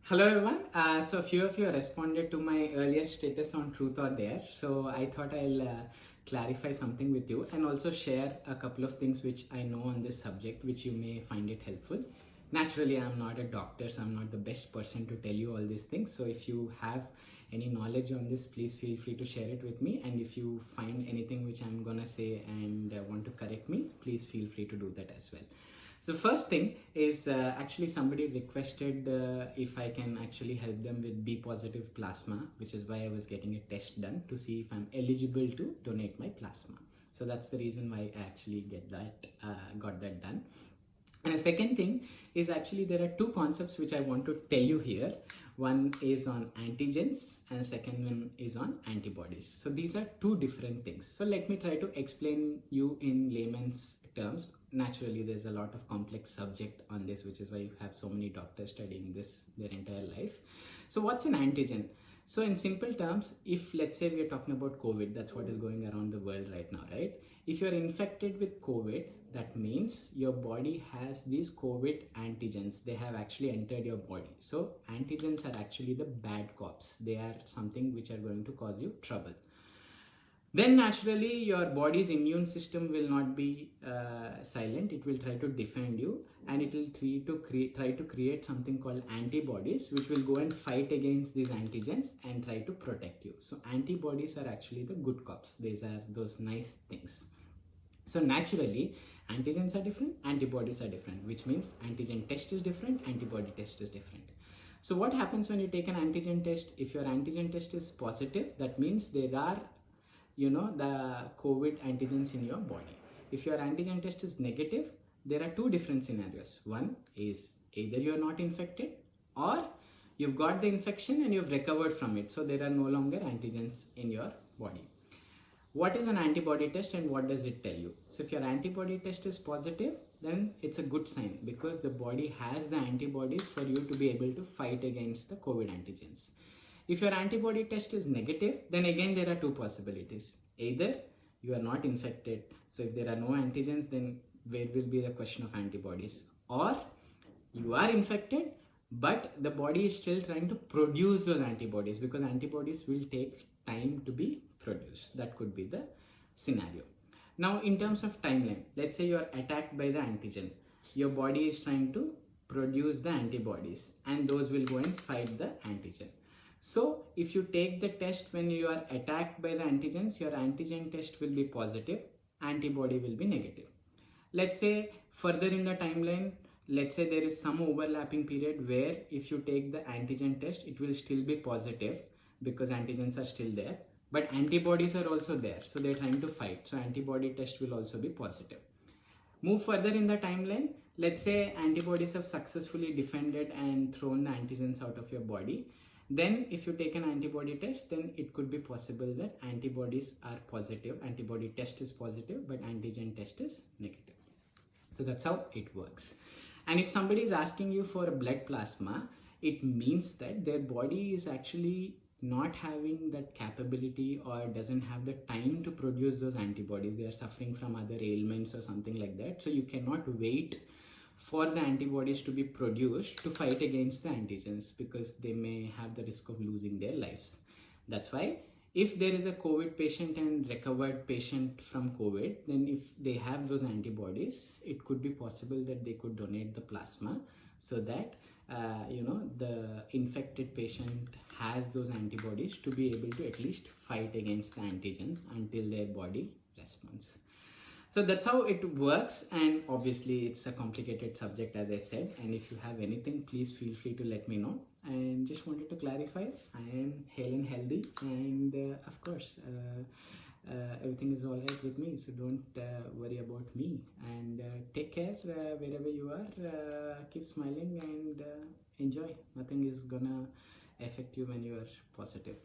Hello everyone. So a few of you responded to my earlier status on Truth or Dare. So I thought I'll clarify something with you and also share a couple of things which I know on this subject, which you may find it helpful. Naturally, I'm not a doctor, so I'm not the best person to tell you all these things. So if you have any knowledge on this, please feel free to share it with me. And if you find anything which I'm gonna say and want to correct me, please feel free to do that as well. So the first thing is actually somebody requested if I can actually help them with B positive plasma, which is why I was getting a test done to see if I'm eligible to donate my plasma. So that's the reason why I actually got that done. And the second thing is actually there are two concepts which I want to tell you here. One is on antigens and the second one is on antibodies. So these are two different things. So let me try to explain you in layman's terms. Naturally, there's a lot of complex subject on this, which is why you have so many doctors studying this their entire life. So what's an antigen? So in simple terms, if let's say we are talking about COVID, that's what is going around the world right now, right? If you're infected with COVID, that means your body has these COVID antigens. They have actually entered your body. So antigens are actually the bad cops. They are something which are going to cause you trouble. Then naturally your body's immune system will not be silent. It will try to defend you, and it will try to create something called antibodies, which will go and fight against these antigens and try to protect you. So antibodies are actually the good cops. These are those nice things. So naturally antigens are different, antibodies are different, which means antigen test is different, antibody test is different. So what happens when you take an antigen test? If your antigen test is positive, that means there are the COVID antigens in your body. If your antigen test is negative, there are two different scenarios. One is either you're not infected or you've got the infection and you've recovered from it. So there are no longer antigens in your body. What is an antibody test and what does it tell you? So if your antibody test is positive, then it's a good sign because the body has the antibodies for you to be able to fight against the COVID antigens. If your antibody test is negative, then again there are two possibilities. Either you are not infected, so if there are no antigens, then where will be the question of antibodies? Or you are infected, but the body is still trying to produce those antibodies because antibodies will take time to be produced. That could be the scenario. Now, in terms of timeline, let's say you are attacked by the antigen. Your body is trying to produce the antibodies, and those will go and fight the antigen. So if you take the test when you are attacked by the antigens, your antigen test will be positive, antibody will be negative. Let's say further in the timeline, let's say there is some overlapping period where if you take the antigen test, it will still be positive because antigens are still there, but antibodies are also there. So they're trying to fight. So antibody test will also be positive. Move further in the timeline. Let's say antibodies have successfully defended and thrown the antigens out of your body. Then if you take an antibody test, then it could be possible that antibodies are positive, antibody test is positive, but antigen test is negative. So that's how it works. And if somebody is asking you for a blood plasma, it means that their body is actually not having that capability or doesn't have the time to produce those antibodies. They are suffering from other ailments or something like that. So you cannot wait for the antibodies to be produced to fight against the antigens because they may have the risk of losing their lives. That's why if there is a COVID patient and recovered patient from COVID, then if they have those antibodies, it could be possible that they could donate the plasma so that the infected patient has those antibodies to be able to at least fight against the antigens until their body responds. So that's how it works, and obviously it's a complicated subject, as I said, and if you have anything, please feel free to let me know. And just wanted to clarify, I am hale and healthy, and of course everything is all right with me, so don't worry about me, and take care wherever you are. Keep smiling and enjoy. Nothing is gonna affect you when you are positive.